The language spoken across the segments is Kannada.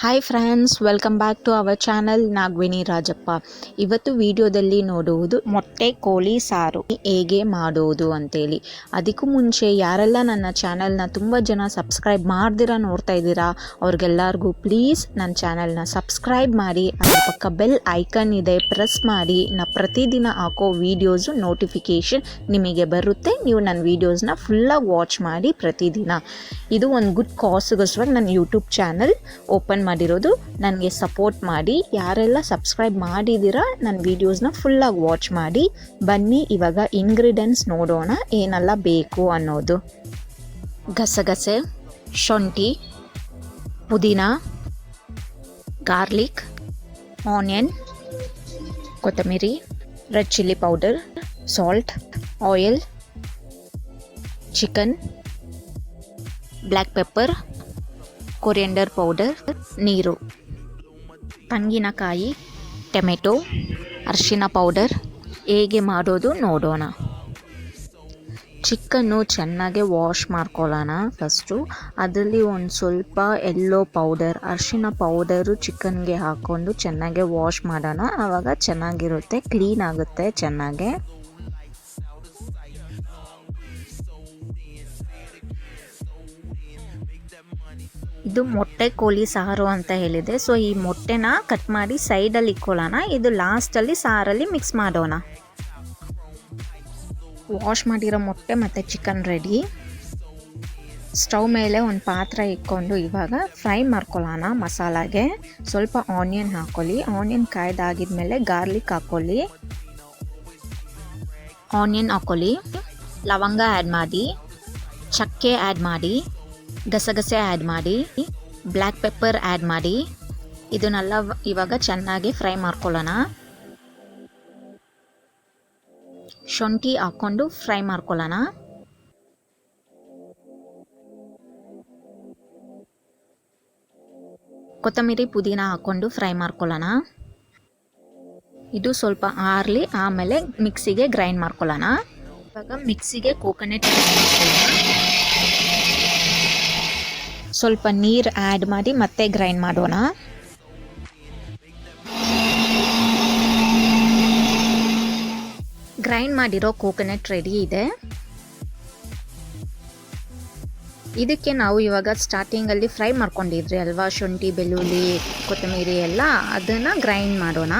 Hi friends, welcome back to our channel Nagaveni Rajappa. ಇವತ್ತು ವಿಡಿಯೋದಲ್ಲಿ ನೋಡುವುದು ಮೊಟ್ಟೆ ಕೋಳಿ ಸಾರು ಹೇಗೆ ಮಾಡೋದು ಅಂತೇಳಿ. ಅದಕ್ಕೂ ಮುಂಚೆ ಯಾರೆಲ್ಲ ನನ್ನ ಚಾನಲ್ನ ತುಂಬ ಜನ ಸಬ್ಸ್ಕ್ರೈಬ್ ಮಾಡ್ದಿರಾ ನೋಡ್ತಾ ಇದ್ದೀರಾ, ಅವ್ರಿಗೆಲ್ಲರಿಗೂ ಪ್ಲೀಸ್ ನನ್ನ ಚಾನಲ್ನ ಸಬ್ಸ್ಕ್ರೈಬ್ ಮಾಡಿ. ಅದ್ರ ಪಕ್ಕ ಬೆಲ್ ಐಕನ್ ಇದೆ, ಪ್ರೆಸ್ ಮಾಡಿ. ಪ್ರತಿದಿನ ಹಾಕೋ ವೀಡಿಯೋಸು ನೋಟಿಫಿಕೇಷನ್ ನಿಮಗೆ ಬರುತ್ತೆ. ನೀವು ನನ್ನ ವೀಡಿಯೋಸ್ನ ಫುಲ್ಲಾಗಿ ವಾಚ್ ಮಾಡಿ ಪ್ರತಿದಿನ. ಇದು ಒಂದು ಗುಡ್ ಕಾಸ್ಗೋಸ್ಕರ ನನ್ನ ಯೂಟ್ಯೂಬ್ ಚಾನಲ್ ಓಪನ್ ಮಾಡಿರೋದು. ನನಗೆ ಸಪೋರ್ಟ್ ಮಾಡಿ. ಯಾರೆಲ್ಲ ಸಬ್ಸ್ಕ್ರೈಬ್ ಮಾಡಿದ್ದೀರಾ ನನ್ನ ವೀಡಿಯೋಸ್ನ ಫುಲ್ಲಾಗಿ ವಾಚ್ ಮಾಡಿ. ಬನ್ನಿ ಇವಾಗ ಇಂಗ್ರೀಡಿಯೆಂಟ್ಸ್ ನೋಡೋಣ ಏನೆಲ್ಲ ಬೇಕು ಅನ್ನೋದು. ಗಸಗಸೆ, ಶುಂಠಿ, ಪುದೀನ, ಗಾರ್ಲಿಕ್, ಆನಿಯನ್, ಕೊತ್ತಂಬರಿ, red chilli powder, salt, oil, chicken, black pepper, coriander powder, ನೀರು, ತೆಂಗಿನಕಾಯಿ, ಟೊಮೆಟೊ, ಅರಿಶಿನ ಪೌಡರ್. ಹೇಗೆ ಮಾಡೋದು ನೋಡೋಣ. ಚಿಕನ್ನು ಚೆನ್ನಾಗಿ ವಾಶ್ ಮಾಡ್ಕೊಳ್ಳೋಣ ಫಸ್ಟು. ಅದರಲ್ಲಿ ಒಂದು ಸ್ವಲ್ಪ ಎಲ್ಲೋ ಪೌಡರ್, ಅರಿಶಿನ ಪೌಡರು ಚಿಕನ್ಗೆ ಹಾಕ್ಕೊಂಡು ಚೆನ್ನಾಗಿ ವಾಶ್ ಮಾಡೋಣ. ಆವಾಗ ಚೆನ್ನಾಗಿರುತ್ತೆ, ಕ್ಲೀನ್ ಆಗುತ್ತೆ ಚೆನ್ನಾಗೆ. ಇದು ಮೊಟ್ಟೆ ಕೋಳಿ ಸಾರು ಅಂತ ಹೇಳಿದೆ. ಸೊ ಈ ಮೊಟ್ಟೆನ ಕಟ್ ಮಾಡಿ ಸೈಡಲ್ಲಿ ಇಟ್ಕೊಳ್ಳೋಣ. ಇದು ಲಾಸ್ಟಲ್ಲಿ ಸಾರಲ್ಲಿ ಮಿಕ್ಸ್ ಮಾಡೋಣ. ವಾಶ್ ಮಾಡಿರೋ ಮೊಟ್ಟೆ ಮತ್ತು ಚಿಕನ್ ರೆಡಿ. ಸ್ಟವ್ ಮೇಲೆ ಒಂದು ಪಾತ್ರೆ ಇಟ್ಕೊಂಡು ಇವಾಗ ಫ್ರೈ ಮಾಡ್ಕೊಳ್ಳೋಣ ಮಸಾಲಾಗೆ. ಸ್ವಲ್ಪ ಆನಿಯನ್ ಹಾಕ್ಕೊಳ್ಳಿ. ಆನಿಯನ್ ಕಾಯ್ದಾಗಿದ್ಮೇಲೆ ಗಾರ್ಲಿಕ್ ಹಾಕ್ಕೊಳ್ಳಿ. ಆನಿಯನ್ ಹಾಕ್ಕೊಳ್ಳಿ, ಲವಂಗ ಆ್ಯಡ್ ಮಾಡಿ, ಚಕ್ಕೆ ಆ್ಯಡ್ ಮಾಡಿ, ಗಸಗಸೆ ಆ್ಯಡ್ ಮಾಡಿ, ಬ್ಲ್ಯಾಕ್ ಪೆಪ್ಪರ್ ಆ್ಯಡ್ ಮಾಡಿ. ಇದನ್ನೆಲ್ಲ ಇವಾಗ ಚೆನ್ನಾಗಿ ಫ್ರೈ ಮಾಡ್ಕೊಳ್ಳೋಣ. ಶುಂಠಿ ಹಾಕ್ಕೊಂಡು ಫ್ರೈ ಮಾಡ್ಕೊಳ್ಳೋಣ. ಕೊತ್ತಂಬರಿ ಪುದೀನ ಹಾಕ್ಕೊಂಡು ಫ್ರೈ ಮಾಡ್ಕೊಳ್ಳೋಣ. ಇದು ಸ್ವಲ್ಪ ಆರಲಿ, ಆಮೇಲೆ ಮಿಕ್ಸಿಗೆ ಗ್ರೈಂಡ್ ಮಾಡ್ಕೊಳ್ಳೋಣ. ಇವಾಗ ಮಿಕ್ಸಿಗೆ ಕೋಕೋನಟ್ ಸ್ವಲ್ಪ ನೀರು ಆ್ಯಡ್ ಮಾಡಿ ಮತ್ತೆ ಗ್ರೈಂಡ್ ಮಾಡೋಣ. ಗ್ರೈಂಡ್ ಮಾಡಿರೋ ಕೋಕೋನಟ್ ರೆಡಿ ಇದೆ. ಇದಕ್ಕೆ ನಾವು ಇವಾಗ ಸ್ಟಾರ್ಟಿಂಗಲ್ಲಿ ಫ್ರೈ ಮಾಡ್ಕೊಂಡಿದ್ರಿ ಅಲ್ವಾ, ಶುಂಠಿ, ಬೆಳ್ಳುಳ್ಳಿ, ಕೊತ್ತಂಬರಿ ಎಲ್ಲ, ಅದನ್ನು ಗ್ರೈಂಡ್ ಮಾಡೋಣ.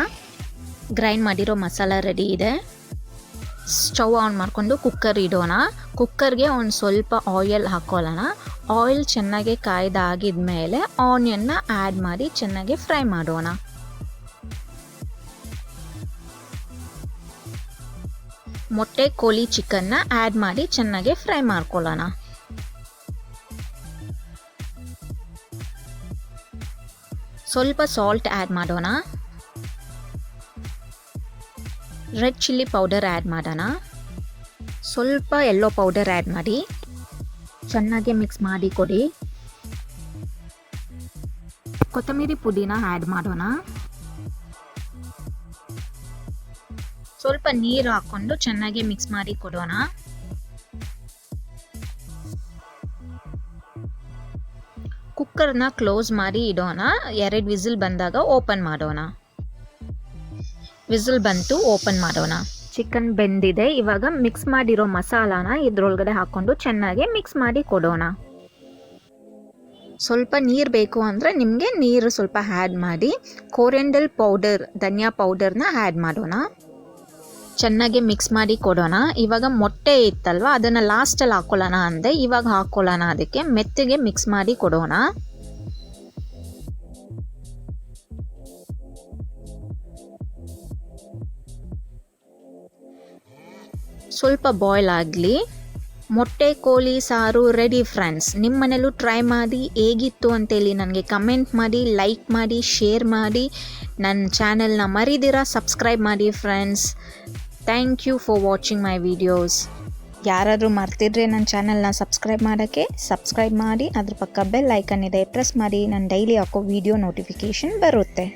ಗ್ರೈಂಡ್ ಮಾಡಿರೋ ಮಸಾಲ ರೆಡಿ ಇದೆ. ಸ್ಟವ್ ಆನ್ ಮಾಡಿಕೊಂಡು ಕುಕ್ಕರ್ ಇಡೋಣ. ಕುಕ್ಕರ್ಗೆ ಒಂದು ಸ್ವಲ್ಪ ಆಯಿಲ್ ಹಾಕ್ಕೊಳ್ಳೋಣ. ಆಯಿಲ್ ಚೆನ್ನಾಗಿ ಕಾಯ್ದಾಗಿದ್ಮೇಲೆ ಆನಿಯನ್ನ ಆ್ಯಡ್ ಮಾಡಿ ಚೆನ್ನಾಗಿ ಫ್ರೈ ಮಾಡೋಣ. ಮೊಟ್ಟೆ ಕೋಳಿ ಚಿಕನ್ನ ಆ್ಯಡ್ ಮಾಡಿ ಚೆನ್ನಾಗಿ ಫ್ರೈ ಮಾಡ್ಕೊಳ್ಳೋಣ. ಸ್ವಲ್ಪ ಸಾಲ್ಟ್ ಆ್ಯಡ್ ಮಾಡೋಣ. ರೆಡ್ ಚಿಲ್ಲಿ ಪೌಡರ್ ಆ್ಯಡ್ ಮಾಡೋಣ. ಸ್ವಲ್ಪ ಎಲ್ಲೋ ಪೌಡರ್ ಆ್ಯಡ್ ಮಾಡಿ ಚೆನ್ನಾಗಿ ಮಿಕ್ಸ್ ಮಾಡಿ ಕೊಡಿ. ಕೊತ್ತಂಬರಿ ಪುದೀನ ಆ್ಯಡ್ ಮಾಡೋಣ. ಸ್ವಲ್ಪ ನೀರು ಹಾಕ್ಕೊಂಡು ಚೆನ್ನಾಗಿ ಮಿಕ್ಸ್ ಮಾಡಿ ಕೊಡೋಣ. ಕುಕ್ಕರ್ನ ಕ್ಲೋಸ್ ಮಾಡಿ ಇಡೋಣ. 2 ವಿಸಿಲ್ ಬಂದಾಗ ಓಪನ್ ಮಾಡೋಣ. ವಿಸಿಲ್ ಬಂತು, ಓಪನ್ ಮಾಡೋಣ. ಚಿಕನ್ ಬೆಂದಿದೆ. ಇವಾಗ ಮಿಕ್ಸ್ ಮಾಡಿರೋ ಮಸಾಲಾನ ಇದ್ರೊಳಗಡೆ ಹಾಕ್ಕೊಂಡು ಚೆನ್ನಾಗಿ ಮಿಕ್ಸ್ ಮಾಡಿ ಕೊಡೋಣ. ಸ್ವಲ್ಪ ನೀರು ಬೇಕು ಅಂದರೆ ನಿಮಗೆ ನೀರು ಸ್ವಲ್ಪ ಆ್ಯಡ್ ಮಾಡಿ. ಕೊರಿಯಂಡರ್ ಪೌಡರ್, ಧನಿಯಾ ಪೌಡರ್ನ ಆ್ಯಡ್ ಮಾಡೋಣ. ಚೆನ್ನಾಗಿ ಮಿಕ್ಸ್ ಮಾಡಿ ಕೊಡೋಣ. ಇವಾಗ ಮೊಟ್ಟೆ ಇತ್ತಲ್ವ, ಅದನ್ನು ಲಾಸ್ಟಲ್ಲಿ ಹಾಕ್ಕೊಳ್ಳೋಣ ಅಂದೆ, ಇವಾಗ ಹಾಕ್ಕೊಳ್ಳೋಣ. ಅದಕ್ಕೆ ಮೆತ್ತಗೆ ಮಿಕ್ಸ್ ಮಾಡಿ ಕೊಡೋಣ. ಸ್ವಲ್ಪ ಬಾಯ್ಲ್ ಆಗಲಿ. ಮೊಟ್ಟೆ ಕೋಳಿ ಸಾರು ರೆಡಿ ಫ್ರೆಂಡ್ಸ್. ನಿಮ್ಮ ಮನೇಲೂ ಟ್ರೈ ಮಾಡಿ ಹೇಗಿತ್ತು ಅಂತೇಳಿ ನನಗೆ ಕಮೆಂಟ್ ಮಾಡಿ, ಲೈಕ್ ಮಾಡಿ, ಶೇರ್ ಮಾಡಿ. ನನ್ನ ಚಾನೆಲ್ನ ಮರಿದಿರ ಸಬ್ಸ್ಕ್ರೈಬ್ ಮಾಡಿ friends. Thank you for watching my videos. ಯಾರಾದರೂ ಮರ್ತಿದ್ರೆ ನನ್ನ ಚಾನಲ್ನ ಸಬ್ಸ್ಕ್ರೈಬ್ ಮಾಡೋಕ್ಕೆ ಸಬ್ಸ್ಕ್ರೈಬ್ ಮಾಡಿ. ಅದ್ರ ಪಕ್ಕ ಬೆಲ್ ಐಕನ್ ಇದೆ, ಪ್ರೆಸ್ ಮಾಡಿ. ನಾನು ಡೈಲಿ ಹಾಕೋ ವಿಡಿಯೋ ನೋಟಿಫಿಕೇಷನ್ ಬರುತ್ತೆ.